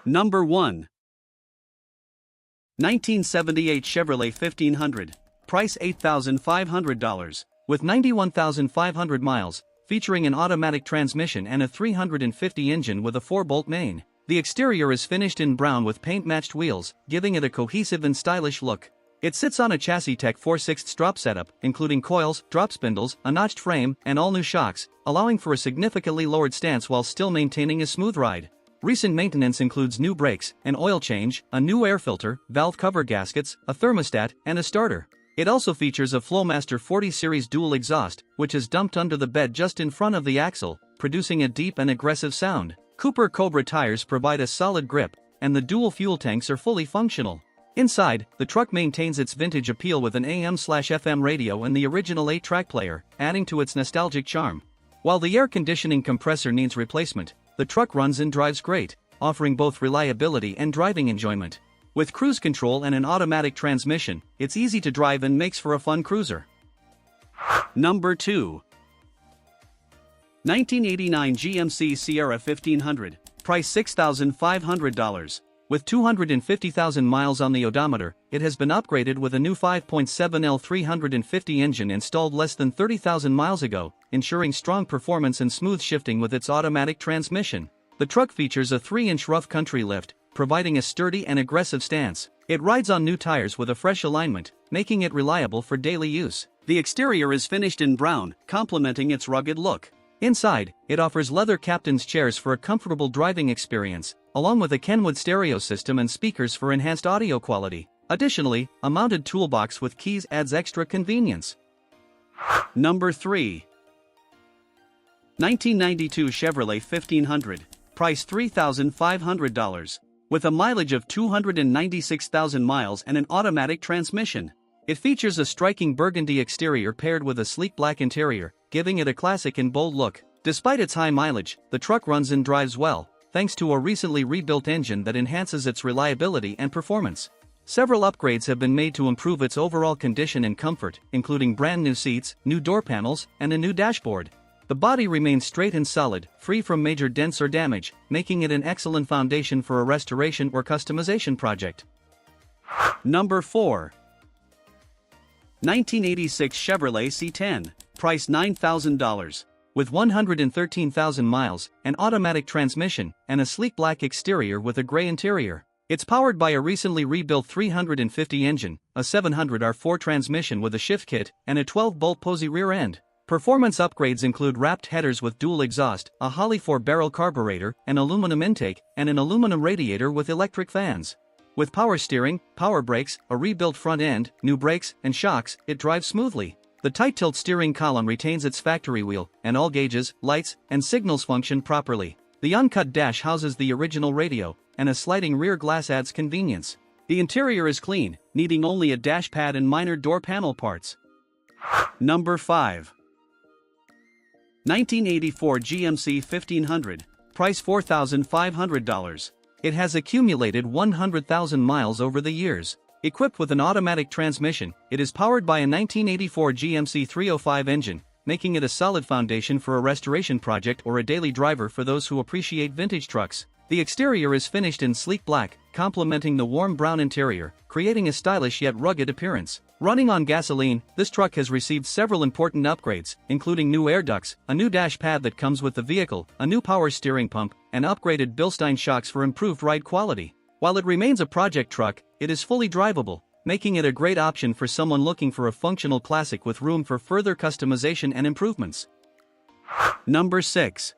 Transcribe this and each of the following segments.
Number 1. 1978 Chevrolet 1500. Price $8,500. With 91,500 miles, featuring an automatic transmission and a 350 engine with a 4-bolt main. The exterior is finished in brown with paint-matched wheels, giving it a cohesive and stylish look. It sits on a Chassis Tech 4/6 drop setup, including coils, drop spindles, a notched frame, and all-new shocks, allowing for a significantly lowered stance while still maintaining a smooth ride. Recent maintenance includes new brakes, an oil change, a new air filter, valve cover gaskets, a thermostat, and a starter. It also features a Flowmaster 40 series dual exhaust, which is dumped under the bed just in front of the axle, producing a deep and aggressive sound. Cooper Cobra tires provide a solid grip, and the dual fuel tanks are fully functional. Inside, the truck maintains its vintage appeal with an AM/FM radio and the original 8-track player, adding to its nostalgic charm. While the air conditioning compressor needs replacement, the truck runs and drives great, offering both reliability and driving enjoyment. With cruise control and an automatic transmission, it's easy to drive and makes for a fun cruiser. Number 2. 1989 GMC Sierra 1500. Price $6,500. With 250,000 miles on the odometer, it has been upgraded with a new 5.7L 350 engine installed less than 30,000 miles ago, ensuring strong performance and smooth shifting with its automatic transmission. The truck features a 3-inch rough country lift, providing a sturdy and aggressive stance. It rides on new tires with a fresh alignment, making it reliable for daily use. The exterior is finished in brown, complementing its rugged look. Inside, it offers leather captain's chairs for a comfortable driving experience, along with a Kenwood stereo system and speakers for enhanced audio quality. Additionally, a mounted toolbox with keys adds extra convenience. Number 3. 1992 Chevrolet 1500. Price $3,500. With a mileage of 296,000 miles and an automatic transmission. It features a striking burgundy exterior paired with a sleek black interior, giving it a classic and bold look. Despite its high mileage, the truck runs and drives well, thanks to a recently rebuilt engine that enhances its reliability and performance. Several upgrades have been made to improve its overall condition and comfort, including brand new seats, new door panels, and a new dashboard. The body remains straight and solid, free from major dents or damage, making it an excellent foundation for a restoration or customization project. Number 4. 1986 Chevrolet C10. Price $9,000. With 113,000 miles, an automatic transmission, and a sleek black exterior with a gray interior. It's powered by a recently rebuilt 350 engine, a 700R4 transmission with a shift kit, and a 12-bolt Posey rear end. Performance upgrades include wrapped headers with dual exhaust, a Holley 4-barrel carburetor, an aluminum intake, and an aluminum radiator with electric fans. With power steering, power brakes, a rebuilt front end, new brakes, and shocks, it drives smoothly. The tight-tilt steering column retains its factory wheel, and all gauges, lights, and signals function properly. The uncut dash houses the original radio, and a sliding rear glass adds convenience. The interior is clean, needing only a dash pad and minor door panel parts. Number 5. 1984 GMC 1500. Price $4,500. It has accumulated 100,000 miles over the years. Equipped with an automatic transmission, it is powered by a 1984 GMC 305 engine, making it a solid foundation for a restoration project or a daily driver for those who appreciate vintage trucks. The exterior is finished in sleek black, complementing the warm brown interior, creating a stylish yet rugged appearance. Running on gasoline, this truck has received several important upgrades, including new air ducts, a new dash pad that comes with the vehicle, a new power steering pump, and upgraded Bilstein shocks for improved ride quality. While it remains a project truck, it is fully drivable, making it a great option for someone looking for a functional classic with room for further customization and improvements. Number 6.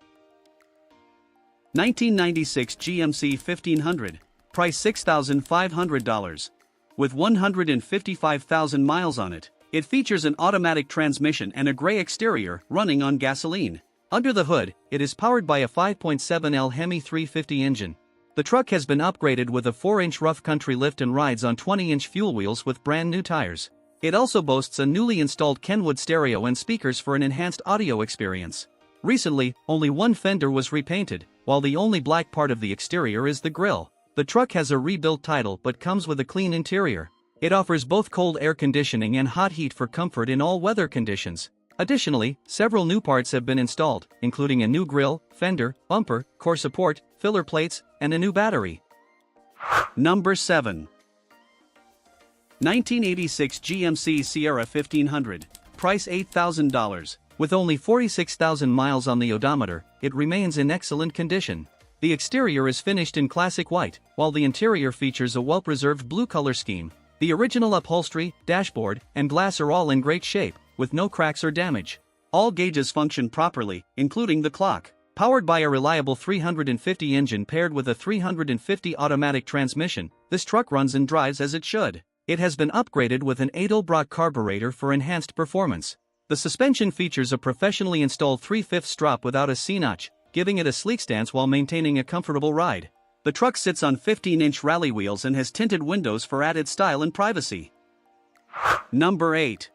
1996 GMC 1500. Price $6,500. With 155,000 miles on it, it features an automatic transmission and a gray exterior running on gasoline. Under the hood, it is powered by a 5.7L Hemi 350 engine. The truck has been upgraded with a 4-inch rough country lift and rides on 20-inch fuel wheels with brand new tires. It also boasts a newly installed Kenwood stereo and speakers for an enhanced audio experience. Recently, only one fender was repainted, while the only black part of the exterior is the grille. The truck has a rebuilt title but comes with a clean interior. It offers both cold air conditioning and hot heat for comfort in all weather conditions. Additionally, several new parts have been installed, including a new grille, fender, bumper, core support, filler plates, and a new battery. Number 7. 1986 GMC Sierra 1500. Price $8,000. With only 46,000 miles on the odometer, it remains in excellent condition. The exterior is finished in classic white, while the interior features a well-preserved blue color scheme. The original upholstery, dashboard, and glass are all in great shape, with no cracks or damage. All gauges function properly, including the clock. Powered by a reliable 350 engine paired with a 350 automatic transmission, this truck runs and drives as it should. It has been upgraded with an Edelbrock carburetor for enhanced performance. The suspension features a professionally installed 3/5 strop without a C-notch, giving it a sleek stance while maintaining a comfortable ride. The truck sits on 15-inch rally wheels and has tinted windows for added style and privacy. Number 8.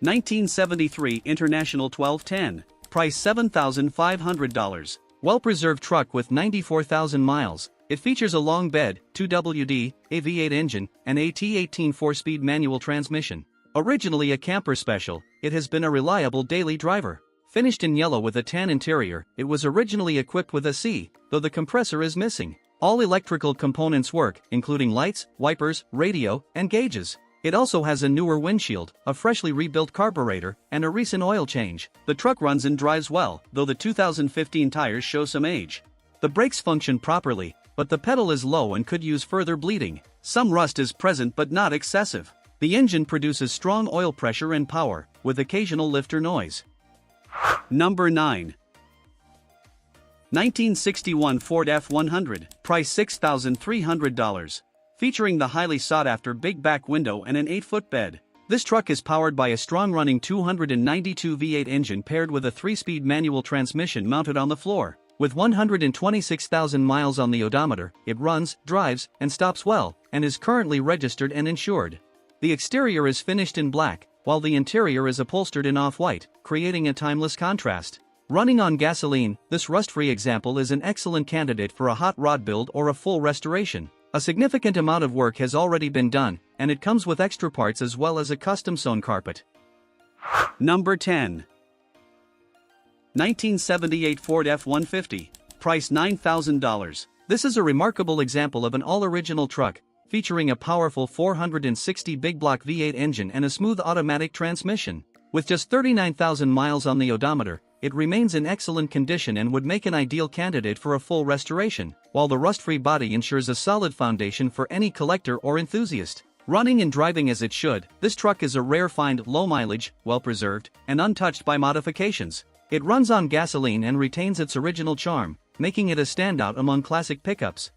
1973 International 1210. Price $7,500. Well-preserved truck with 94,000 miles. It features a long bed, 2WD, a V8 engine, and a T18 4-speed manual transmission. Originally a camper special, it has been a reliable daily driver. Finished in yellow with a tan interior, it was originally equipped with a C, though the compressor is missing. All electrical components work, including lights, wipers, radio, and gauges. It also has a newer windshield, a freshly rebuilt carburetor, and a recent oil change. The truck runs and drives well, though the 2015 tires show some age. The brakes function properly, but the pedal is low and could use further bleeding. Some rust is present but not excessive. The engine produces strong oil pressure and power, with occasional lifter noise. Number 9. 1961 Ford F150. Price $6,300. Featuring the highly sought-after big back window and an 8-foot bed. This truck is powered by a strong-running 292 V8 engine paired with a 3-speed manual transmission mounted on the floor. With 126,000 miles on the odometer, it runs, drives, and stops well, and is currently registered and insured. The exterior is finished in black, while the interior is upholstered in off-white, creating a timeless contrast. Running on gasoline, this rust-free example is an excellent candidate for a hot rod build or a full restoration. A significant amount of work has already been done, and it comes with extra parts as well as a custom-sewn carpet. Number 10. 1978 Ford F150. Price $9,000. This is a remarkable example of an all-original truck, featuring a powerful 460 big block V8 engine and a smooth automatic transmission. With just 39,000 miles on the odometer, it remains in excellent condition and would make an ideal candidate for a full restoration, while the rust-free body ensures a solid foundation for any collector or enthusiast. Running and driving as it should, this truck is a rare find, low mileage, well-preserved, and untouched by modifications. It runs on gasoline and retains its original charm, making it a standout among classic pickups.